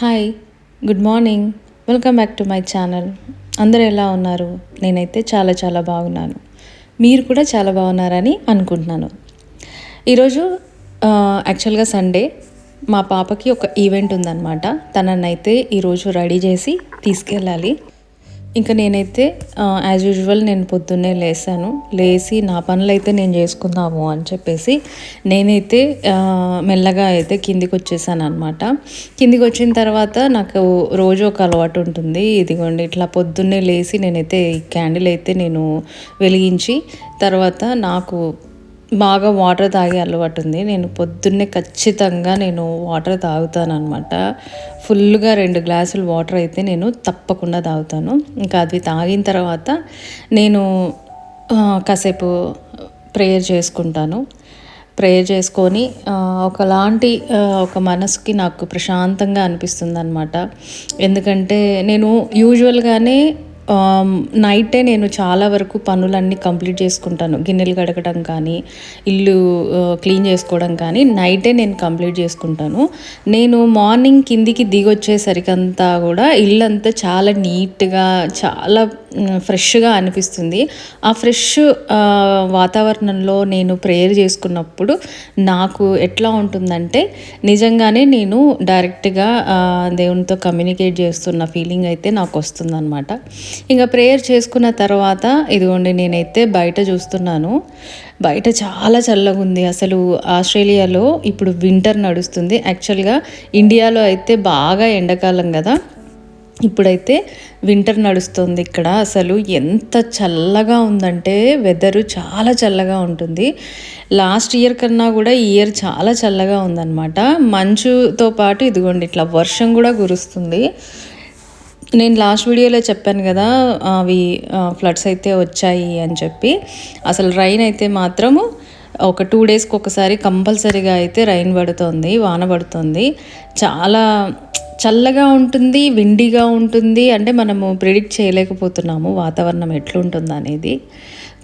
Hi, good morning. Welcome back to my channel. అందరూ ఎలా ఉన్నారు? నేనైతే చాలా చాలా బాగున్నాను. మీరు కూడా చాలా బాగున్నారని అనుకుంటున్నాను. ఈరోజు యాక్చువల్గా సండే మా పాపకి ఒక ఈవెంట్ ఉందన్నమాట. తననైతే ఈరోజు రెడీ చేసి తీసుకెళ్ళాలి. ఇంకా నేనైతే యాజ్ యూజువల్ నేను పొద్దున్నే లేచి నా పనులు అయితే నేను చేసుకుందాము అని చెప్పేసి నేనైతే మెల్లగా అయితే కిందికి వచ్చేసాను అనమాట. కిందికి వచ్చిన తర్వాత నాకు రోజు ఒక అలవాటు ఉంటుంది. ఇదిగోండి ఇట్లా పొద్దున్నే లేచి నేనైతే ఈ క్యాండిల్ అయితే నేను వెలిగించి తర్వాత నాకు బాగా వాటర్ తాగే అలవాటు ఉంది. నేను పొద్దున్నే ఖచ్చితంగా నేను వాటర్ తాగుతాను అనమాట. ఫుల్గా 2 గ్లాసులు వాటర్ అయితే నేను తప్పకుండా తాగుతాను. ఇంకా అది తాగిన తర్వాత నేను కాసేపు ప్రేయర్ చేసుకుంటాను. ప్రేయర్ చేసుకొని ఒకలాంటి ఒక మనసుకి నాకు ప్రశాంతంగా అనిపిస్తుంది అనమాట. ఎందుకంటే నేను యూజువల్గానే నైటే నేను చాలా వరకు పనులన్నీ కంప్లీట్ చేసుకుంటాను. గిన్నెలు కడగడం కానీ, ఇల్లు క్లీన్ చేసుకోవడం కానీ నైటే నేను కంప్లీట్ చేసుకుంటాను. నేను మార్నింగ్ కిందికి దిగొచ్చేసరికంతా కూడా ఇల్లంతా చాలా నీట్గా, చాలా ఫ్రెష్గా అనిపిస్తుంది. ఆ ఫ్రెష్ వాతావరణంలో నేను ప్రేయర్ చేసుకున్నప్పుడు నాకు ఎట్లా ఉంటుందంటే నిజంగానే నేను డైరెక్ట్గా దేవునితో కమ్యూనికేట్ చేస్తున్న ఫీలింగ్ అయితే నాకు వస్తుందన్నమాట. ఇంకా ప్రేయర్ చేసుకున్న తర్వాత ఇదిగోండి నేనైతే బయట చూస్తున్నాను. బయట చాలా చల్లగా ఉంది. అసలు ఆస్ట్రేలియాలో ఇప్పుడు వింటర్ నడుస్తుంది. యాక్చువల్గా ఇండియాలో అయితే బాగా ఎండాకాలం కదా, ఇప్పుడైతే వింటర్ నడుస్తుంది ఇక్కడ. అసలు ఎంత చల్లగా ఉందంటే వెదరు చాలా చల్లగా ఉంటుంది. లాస్ట్ ఇయర్ కన్నా కూడా ఈ ఇయర్ చాలా చల్లగా ఉందన్నమాట. మంచుతో పాటు ఇదిగోండి ఇట్లా వర్షం కూడా కురుస్తుంది. నేను లాస్ట్ వీడియోలో చెప్పాను కదా, అవి ఫ్లడ్స్ అయితే వచ్చాయి అని చెప్పి. అసలు రైన్ అయితే మాత్రము ఒక 2 డేస్కి ఒకసారి కంపల్సరీగా అయితే రైన్ పడుతుంది, వాన పడుతుంది. చాలా చల్లగా ఉంటుంది, విండిగా ఉంటుంది. అంటే మనము ప్రిడిక్ట్ చేయలేకపోతున్నాము వాతావరణం ఎట్లుంటుంది అనేది.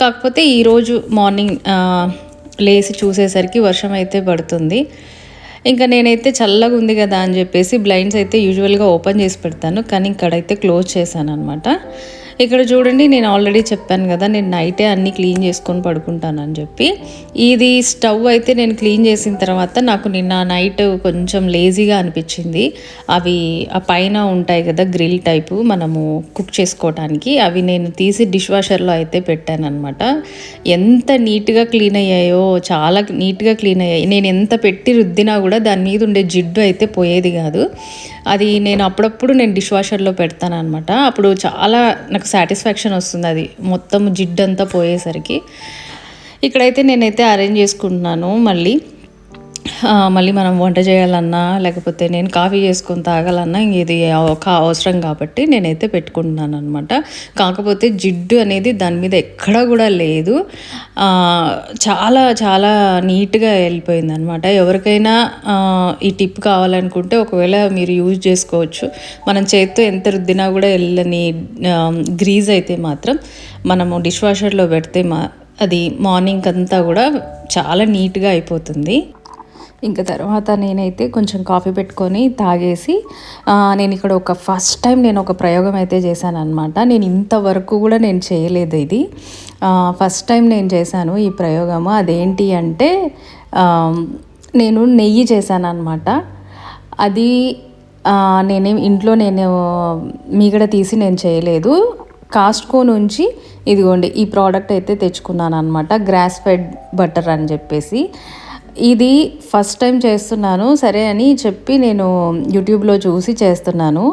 కాకపోతే ఈరోజు మార్నింగ్ లేచి చూసేసరికి వర్షం అయితే పడుతుంది. ఇంకా నేనైతే చల్లగా ఉంది కదా అని చెప్పేసి బ్లైండ్స్ అయితే యూజువల్గా ఓపెన్ చేసి పెడతాను, కానీ ఇక్కడైతే క్లోజ్ చేశాను అనమాట. ఇక్కడ చూడండి, నేను ఆల్రెడీ చెప్పాను కదా నేను నైటే అన్నీ క్లీన్ చేసుకొని పడుకుంటానని చెప్పి. ఇది స్టవ్ అయితే నేను క్లీన్ చేసిన తర్వాత నాకు నిన్న నైట్ కొంచెం లేజీగా అనిపించింది. అవి ఆ పైన ఉంటాయి కదా గ్రిల్ టైపు మనము కుక్ చేసుకోవడానికి, అవి నేను తీసి డిష్ వాషర్లో అయితే పెట్టాను అనమాట. ఎంత నీట్గా క్లీన్ అయ్యాయో, చాలా నీట్గా క్లీన్ అయ్యాయి. నేను ఎంత పెట్టి రుద్దినా కూడా దాని మీద ఉండే జిడ్డు అయితే పోయేది కాదు. అది నేను అప్పుడప్పుడు డిష్ వాషర్లో పెడతాను అనమాట. అప్పుడు చాలా నాకు సాటిస్ఫాక్షన్ వస్తుంది, అది మొత్తం జిడ్డు అంతా పోయేసరికి. ఇక్కడైతే నేనైతే అరేంజ్ చేసుకుంటున్నాను. మళ్ళీ మనం వంట చేయాలన్నా లేకపోతే నేను కాఫీ చేసుకొని తాగాలన్నా ఇది ఒక అవసరం కాబట్టి నేనైతే పెట్టుకుంటున్నాను అనమాట. కాకపోతే జిడ్డు అనేది దాని మీద ఎక్కడా కూడా లేదు. చాలా చాలా నీట్గా వెళ్ళిపోయింది అనమాట. ఎవరికైనా ఈ టిప్ కావాలనుకుంటే ఒకవేళ మీరు యూజ్ చేసుకోవచ్చు. మనం చేతితో ఎంత రుద్దినా కూడా వెళ్ళని గ్రీజ్ అయితే మాత్రం మనము డిష్ వాషర్లో పెడితే అది మార్నింగ్ అంతా కూడా చాలా నీట్గా అయిపోతుంది. ఇంకా తర్వాత నేనైతే కొంచెం కాఫీ పెట్టుకొని తాగేసి నేను ఇక్కడ ఫస్ట్ టైం నేను ఒక ప్రయోగం అయితే చేశాను అనమాట. నేను ఇంతవరకు కూడా నేను చేయలేదు, ఇది ఫస్ట్ టైం నేను చేశాను ఈ ప్రయోగము. అదేంటి అంటే నేను నెయ్యి చేశాను అనమాట. అది నేను మీగడ తీసి నేను చేయలేదు. కాస్ట్కో నుంచి ఇదిగోండి ఈ ప్రోడక్ట్ అయితే తెచ్చుకున్నాను అనమాట, గ్రాస్ ఫెడ్ బటర్ అని చెప్పేసి. ఇది ఫస్ట్ టైం చేస్తున్నాను సరే అని చెప్పి నేను యూట్యూబ్లో చూసి చేస్తున్నాను.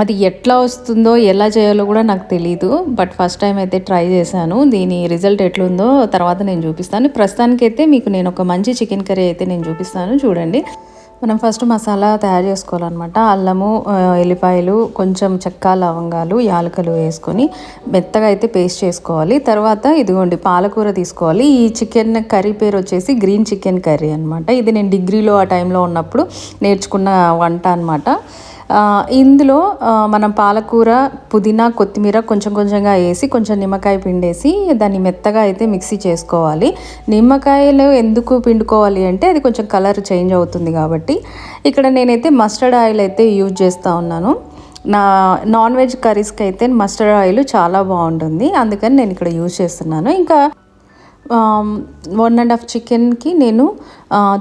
అది ఎట్లా వస్తుందో ఎలా చేయాలో కూడా నాకు తెలీదు. బట్ ఫస్ట్ టైం అయితే ట్రై చేశాను. దీని రిజల్ట్ ఎట్లుందో తర్వాత నేను చూపిస్తాను. ప్రస్తుతానికైతే మీకు నేను ఒక మంచి చికెన్ కర్రీ అయితే నేను చూపిస్తాను, చూడండి. మనం ఫస్ట్ మసాలా తయారు చేసుకోవాలన్నమాట. అల్లము, ఎల్లిపాయలు, కొంచెం చెక్క, లవంగాలు, యాలకులు వేసుకొని మెత్తగా అయితే పేస్ట్ చేసుకోవాలి. తర్వాత ఇదిగోండి పాలకూర తీసుకోవాలి. ఈ చికెన్ కర్రీ పేరు వచ్చేసి గ్రీన్ చికెన్ కర్రీ అనమాట. ఇది నేను డిగ్రీలో ఆ టైంలో ఉన్నప్పుడు నేర్చుకున్న వంట అనమాట. ఇందులో మనం పాలకూర, పుదీనా, కొత్తిమీర కొంచెం కొంచెంగా వేసి కొంచెం నిమ్మకాయ పిండేసి దాన్ని మెత్తగా అయితే మిక్సీ చేసుకోవాలి. నిమ్మకాయలు ఎందుకు పిండుకోవాలి అంటే అది కొంచెం కలర్ చేంజ్ అవుతుంది కాబట్టి. ఇక్కడ నేనైతే మస్టర్డ్ ఆయిల్ అయితే యూజ్ చేస్తూ ఉన్నాను. నాన్ వెజ్ కర్రీస్కి అయితే మస్టర్డ్ ఆయిల్ చాలా బాగుంటుంది, అందుకని నేను ఇక్కడ యూజ్ చేస్తున్నాను. ఇంకా 1.5 చికెన్కి నేను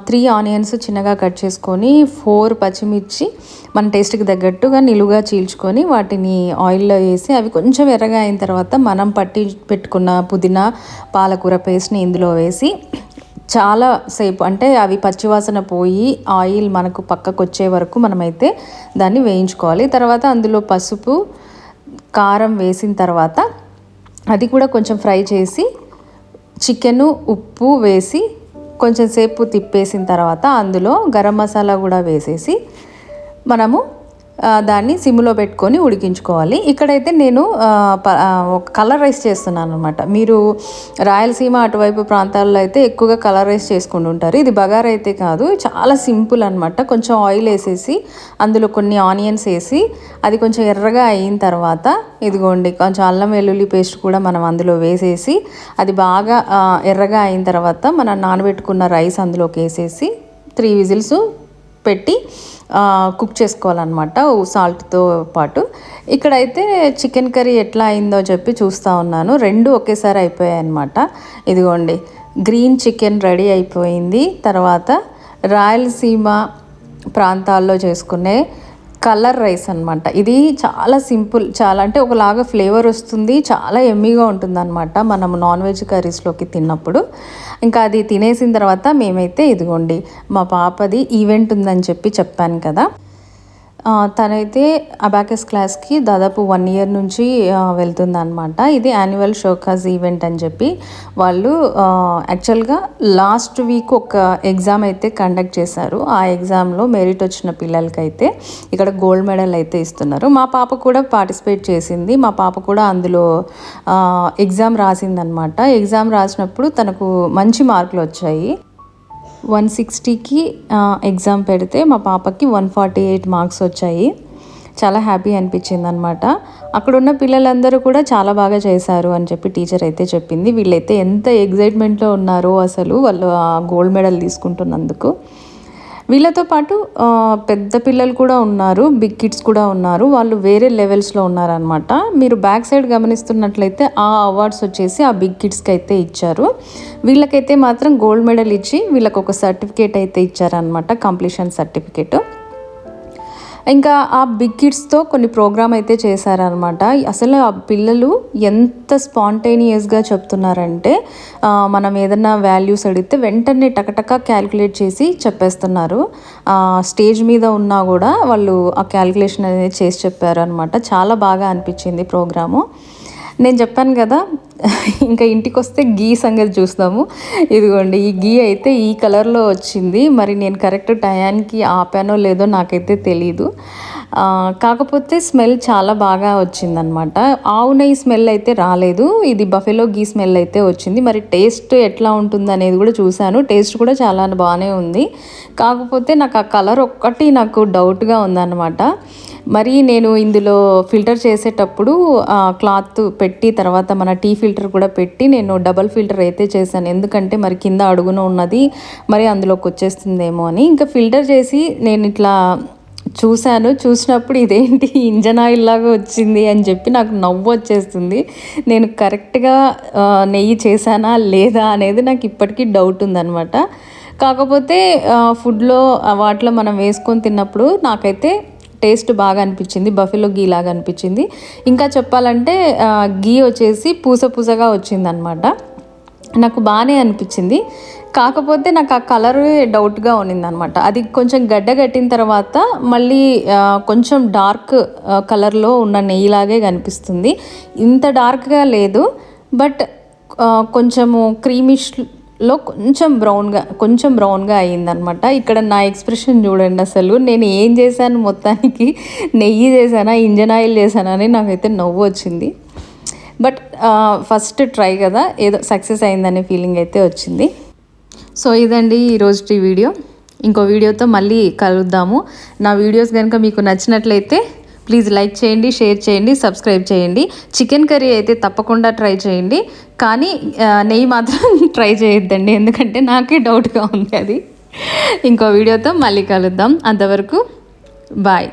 3 ఆనియన్స్ చిన్నగా కట్ చేసుకొని 4 పచ్చిమిర్చి మన టేస్ట్కి తగ్గట్టుగా నిలువుగా చీల్చుకొని వాటిని ఆయిల్లో వేసి అవి కొంచెం ఎర్రగా అయిన తర్వాత మనం పట్టి పెట్టుకున్న పుదీనా, పాలకూర పేస్ట్ని ఇందులో వేసి చాలా సేపు అంటే అవి పచ్చివాసన పోయి ఆయిల్ మనకు పక్కకు వచ్చే వరకు మనమైతే దాన్ని వేయించుకోవాలి. తర్వాత అందులో పసుపు, కారం వేసిన తర్వాత అది కూడా కొంచెం ఫ్రై చేసి చికెను, ఉప్పు వేసి కొంచెం సేపు తిప్పేసిన తర్వాత అందులో గరం మసాలా కూడా వేసేసి మనము దాన్ని సిమ్లో పెట్టుకొని ఉడికించుకోవాలి. ఇక్కడైతే నేను కలర్ రైస్ చేస్తున్నాను అనమాట. మీరు రాయలసీమ అటువైపు ప్రాంతాల్లో అయితే ఎక్కువగా కలర్ రైస్ చేసుకుంటూ ఉంటారు. ఇది బగారా అయితే కాదు, చాలా సింపుల్ అనమాట. కొంచెం ఆయిల్ వేసేసి అందులో కొన్ని ఆనియన్స్ వేసి అది కొంచెం ఎర్రగా అయిన తర్వాత ఇదిగోండి కొంచెం అల్లం వెల్లుల్లి పేస్ట్ కూడా మనం అందులో వేసేసి అది బాగా ఎర్రగా అయిన తర్వాత మనం నానబెట్టుకున్న రైస్ అందులోకి వేసేసి 3 విజిల్స్ పెట్టి కుక్ చేసుకోవాలన్నమాట సాల్ట్తో పాటు. ఇక్కడైతే చికెన్ కర్రీ ఎట్లా అయిందో చెప్పి చూస్తూ ఉన్నాను. 2 ఒకేసారి అయిపోయాయి అన్నమాట. ఇదిగోండి గ్రీన్ చికెన్ రెడీ అయిపోయింది. తర్వాత రాయలసీమ ప్రాంతాల్లో చేసుకునే కలర్ రైస్ అనమాట. ఇది చాలా సింపుల్, చాలా అంటే ఒకలాగా ఫ్లేవర్ వస్తుంది, చాలా ఎమ్మీగా ఉంటుంది అనమాట మనం నాన్ వెజ్ కర్రీస్లోకి తిన్నప్పుడు. ఇంకా అది తినేసిన తర్వాత మేమైతే ఇదిగోండి మా పాపది ఈవెంట్ ఉందని చెప్పాను కదా, తనైతే అబాకస్ క్లాస్కి దాదాపు 1 ఇయర్ నుంచి వెళ్తుందన్నమాట. ఇది యాన్యువల్ షోకాజ్ ఈవెంట్ అని చెప్పి వాళ్ళు యాక్చువల్గా లాస్ట్ వీక్ ఒక ఎగ్జామ్ అయితే కండక్ట్ చేశారు. ఆ ఎగ్జామ్లో మెరిట్ వచ్చిన పిల్లలకైతే ఇక్కడ గోల్డ్ మెడల్ అయితే ఇస్తున్నారు. మా పాప కూడా పార్టిసిపేట్ చేసింది. మా పాప కూడా అందులో ఎగ్జామ్ రాసిందనమాట. ఎగ్జామ్ రాసినప్పుడు తనకు మంచి మార్కులు వచ్చాయి. 160కి ఎగ్జామ్ పెడితే మా పాపకి 148 మార్క్స్ వచ్చాయి. చాలా హ్యాపీ అనిపించింది అనమాట. అక్కడున్న పిల్లలందరూ కూడా చాలా బాగా చేశారు అని చెప్పి టీచర్ అయితే చెప్పింది. వీళ్ళైతే ఎంత ఎగ్జైట్మెంట్లో ఉన్నారో అసలు వాళ్ళు ఆ గోల్డ్ మెడల్ తీసుకుంటున్నందుకు. వీళ్ళతో పాటు పెద్ద పిల్లలు కూడా ఉన్నారు, బిగ్ కిడ్స్ కూడా ఉన్నారు. వాళ్ళు వేరే లెవెల్స్లో ఉన్నారనమాట. మీరు బ్యాక్ సైడ్ గమనిస్తున్నట్లయితే ఆ అవార్డ్స్ వచ్చేసి ఆ బిగ్ కిడ్స్కి అయితే ఇచ్చారు. వీళ్ళకైతే మాత్రం గోల్డ్ మెడల్ ఇచ్చి వీళ్ళకి ఒక సర్టిఫికేట్ అయితే ఇచ్చారనమాట, కంప్లీషన్ సర్టిఫికేట్. ఇంకా ఆ బిగ్ కిడ్స్తో కొన్ని ప్రోగ్రామ్ అయితే చేశారనమాట. అసలు ఆ పిల్లలు ఎంత స్పాంటేనియస్గా చెప్తున్నారంటే మనం ఏదన్నా వాల్యూస్ అడిగితే వెంటనే టకటక క్యాలిక్యులేట్ చేసి చెప్పేస్తున్నారు. స్టేజ్ మీద ఉన్నా కూడా వాళ్ళు ఆ క్యాలిక్యులేషన్ అనేది చేసి చెప్పారనమాట. చాలా బాగా అనిపించింది ప్రోగ్రాము. నేను చెప్పాను కదా, ఇంకా ఇంటికి వస్తే గీ సంగతి చూస్తాము. ఇదిగోండి ఈ గీ అయితే ఈ కలర్లో వచ్చింది. మరి నేను కరెక్ట్ టయానికి ఆపానో లేదో నాకైతే తెలీదు. కాకపోతే స్మెల్ చాలా బాగా వచ్చిందనమాట. ఆవు నెయ్యి స్మెల్ అయితే రాలేదు, ఇది బఫెలో గీ స్మెల్ అయితే వచ్చింది. మరి టేస్ట్ ఎట్లా ఉంటుంది అనేది కూడా చూశాను. టేస్ట్ కూడా చాలా బాగానే ఉంది. కాకపోతే నాకు ఆ కలర్ ఒక్కటి నాకు డౌట్గా ఉందన్నమాట. మరి నేను ఇందులో ఫిల్టర్ చేసేటప్పుడు క్లాత్ పెట్టి తర్వాత మన టీ ఫిల్టర్ కూడా పెట్టి నేను డబల్ ఫిల్టర్ అయితే చేశాను. ఎందుకంటే మరి కింద అడుగున ఉన్నది మరి అందులోకి వచ్చేస్తుందేమో అని. ఇంకా ఫిల్టర్ చేసి నేను ఇట్లా చూసినప్పుడు ఇదేంటి ఇంజన్ ఆయిల్ లాగా వచ్చింది అని చెప్పి నాకు నవ్వు వచ్చేస్తుంది. నేను కరెక్ట్గా నెయ్యి చేశానా లేదా అనేది నాకు ఇప్పటికీ డౌట్ ఉందన్నమాట. కాకపోతే ఫుడ్లో వాటిలో మనం వేసుకొని తిన్నప్పుడు నాకైతే టేస్ట్ బాగా అనిపించింది, బఫెలో గీ లాగా అనిపించింది. ఇంకా చెప్పాలంటే గీ వచ్చేసి పూసగా వచ్చిందనమాట. నాకు బాగానే అనిపించింది. కాకపోతే నాకు ఆ కలర్ డౌట్గా ఉన్నిందనమాట. అది కొంచెం గడ్డ కట్టిన తర్వాత మళ్ళీ కొంచెం డార్క్ కలర్లో ఉన్న నెయ్యిలాగే కనిపిస్తుంది. ఇంత డార్క్గా లేదు, బట్ కొంచెము క్రీమిష్లో కొంచెం బ్రౌన్గా అయ్యిందనమాట. ఇక్కడ నా ఎక్స్ప్రెషన్ చూడండి, అసలు నేను ఏం చేశాను, మొత్తానికి నెయ్యి చేశానా ఇంజన్ ఆయిల్ చేశానా అని నాకైతే నవ్వు వచ్చింది. బట్ ఫస్ట్ ట్రై కదా, ఏదో సక్సెస్ అయిందనే ఫీలింగ్ అయితే వచ్చింది. సో ఇదండి ఈరోజు వీడియో. ఇంకో వీడియోతో మళ్ళీ కలుద్దాము. నా వీడియోస్ కనుక మీకు నచ్చినట్లయితే ప్లీజ్ లైక్ చేయండి, షేర్ చేయండి, సబ్స్క్రైబ్ చేయండి. చికెన్ కర్రీ అయితే తప్పకుండా ట్రై చేయండి, కానీ నెయ్యి మాత్రం ట్రై చేయొద్దండి, ఎందుకంటే నాకే డౌట్గా ఉంది అది. ఇంకో వీడియోతో మళ్ళీ కలుద్దాం. అంతవరకు బాయ్.